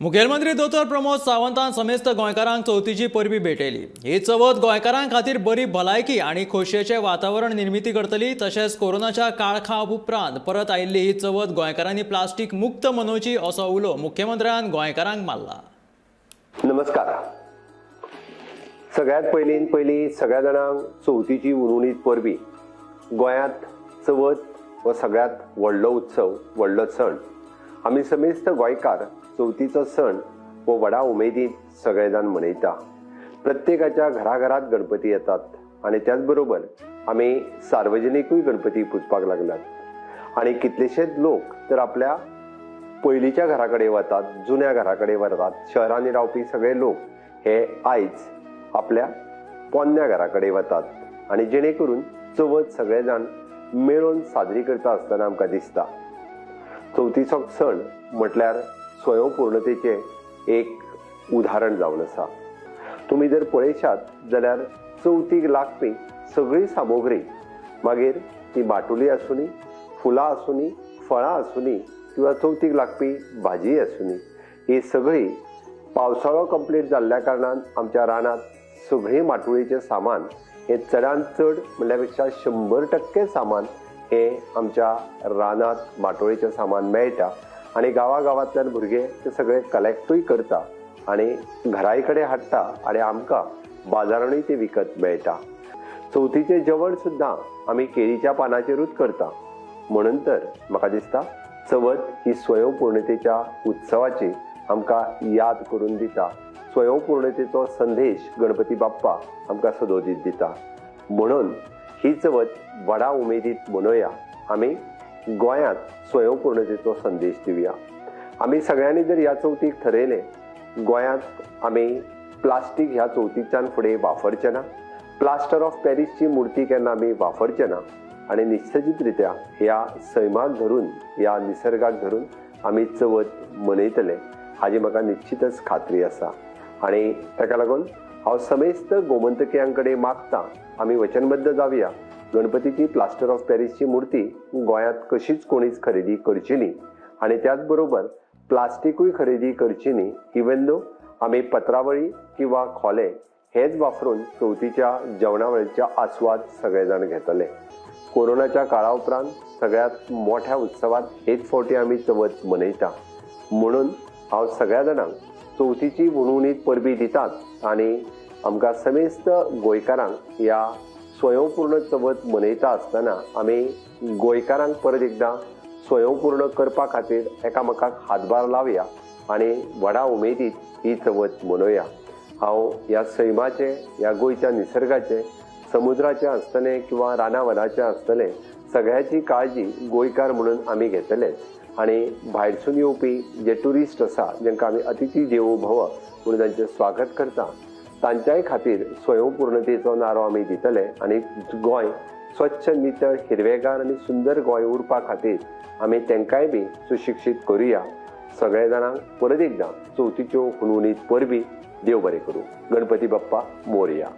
मुखेलमंत्री दोतोर प्रमोद सावंतान समेस्त गोंयकारांक चवथीची परबी भेटयली। ही चवथ गोंयकारांक खातीर बरी भलायकी आनी खोशयेचें वातावरण निर्मिती करतली। तशेंच कोरोनाच्या काळखाप उपरांत परत आयिल्ली ही चवथ गोंयकारांनी प्लास्टीक मुक्त मनोवची असो उलो मुख्यमंत्र्यान गोंयकारांक मारला। नमस्कार। सगळ्यात पयली सगळ्या जाणांक चवथीची उनुनीत परबी। गोंयांत चवथ हो सगळ्यात व्हडलो उत्सव, व्हडलो सण। आमी समेस्त गोंयकार चवथीचो सण हो व्हडा उमेदीन सगळे जाण मनयता। प्रत्येकाच्या घराघरात गणपती येतात आणि त्याच बरोबर आमी सार्वजनिकूय गणपती पुजपाक लागल्यात आणि कितलेशेच लोक तर आपल्या पयलींच्या घराकडे वतात, जुन्या घराकडे वतात। शहरांनी रावपी सगळे लोक हे आयज आपल्या पोन्न्या घराकडे वतात आणि जेणे करून चवथ सगळे जाण मेळून साजरी करता आसतना आमकां दिसता। चवथीचो सण म्हटल्यार स्वयंपूर्णतेचे एक उदाहरण जावन आसा। तुम्ही जर पळयशात जाल्यार चवथीक लागपी सगळी सामुग्री, मागीर ती बाटुली आसुनी, फुलां आसुनी, फळां आसुनी किंवा चवथीक लागपी भाजी आसुनी, ही सगळी पावसाळो कंप्लीट जाल्ल्या कारणान आमच्या रानात सगळी माटुळीचें सामान हे चडांत चड म्हणल्या पेक्षा 100% सामान हे आमच्या रानात माटोळेचें सामान मेळटा आणि गांवागांवांतल्यान भुरगे ते सगळे कलेक्टूय करता आणि घराय कडेन हाडटा आणि आमकां बाजारांनी ते विकत मेळटा। चवथीचें जेवण सुद्दां आमी केळीच्या पानाचेरूच करता। म्हणून तर म्हाका दिसता चवथ ही स्वयंपूर्णतेच्या उत्सवाची आमकां याद करून दिता। स्वयंपूर्णतेचो संदेश गणपती बाप्पा आमकां सदोदीत दिता। म्हणून ही चवथ व्हडा उमेदीत मनोवया। आमी गोंयांत स्वयंपूर्णतेचो संदेश दिवया। आमी सगळ्यांनी जर ह्या चवथीक ठरयलें, गोंयांत आमी प्लास्टीक ह्या चवथीच्यान फुडें वापरचें ना, प्लास्टर ऑफ पॅरिसची मुर्ती केन्ना आमी वापरचें ना आणि निश्चित रित्या ह्या सैमाक धरून, ह्या निसर्गाक धरून आमी चवथ मनयतले हाजी म्हाका निश्चितच खात्री आसा। आणि ताका लागून हांव समेस्त गोमंतकियां कडेन मागतां, आमी वचनबद्ध जावया। गणपतीची प्लास्टर ऑफ पॅरिसची मूर्ती गोंयांत कशीच कोणीच खरेदी करची न्ही आणि त्याच बरोबर प्लास्टिकूय खरेदी करची न्ही। इवन दो आमी पत्रावळी किंवा खोले हेच वापरून चवथीच्या जेवणावळीच्या आस्वाद सगळे जाण घेतले। कोरोनाच्या काळा उपरांत सगळ्यात मोठ्या उत्सवात एक फावटी आमी चवथ मनयता। म्हणून हांव सगळ्या जाणांक चवथीची उनुनीत परबी दितात आणि आमकां समेस्त गोंयकारांक ह्या स्वयंपूर्ण चवथ मनयता आसतना आमी गोंयकारांक परत एकदां स्वयंपूर्ण करपा खातीर एकामेकाक हातभार लावया आणि व्हडा उमेदीत ही चवथ मनोवया। हांव ह्या सैमाचे, ह्या गोंयच्या निसर्गाचे, समुद्राचे आसतलें किंवा रानावनाचें आसतलें, सगळ्याची काळजी गोंयकार म्हणून आमी घेतलेच आणि भायरसून येवपी जे ट्युरिस्ट आसा, जांकां आमी अतिथी देवो भव म्हणून तांचें स्वागत करता, तांच्याय खातीर स्वयंपूर्णतेचो नारो आमी दितले आणि गोंय स्वच्छ, नितळ, हिरवेगार आणि सुंदर गोंय उरपा खातीर आमी तांकांय बी सुशिक्षीत करुया। सगळे जाणांक परत एकदां चवथीच्यो हुनहुनीत परबी देव बरें करूं। गणपती बाप्पा मोरया।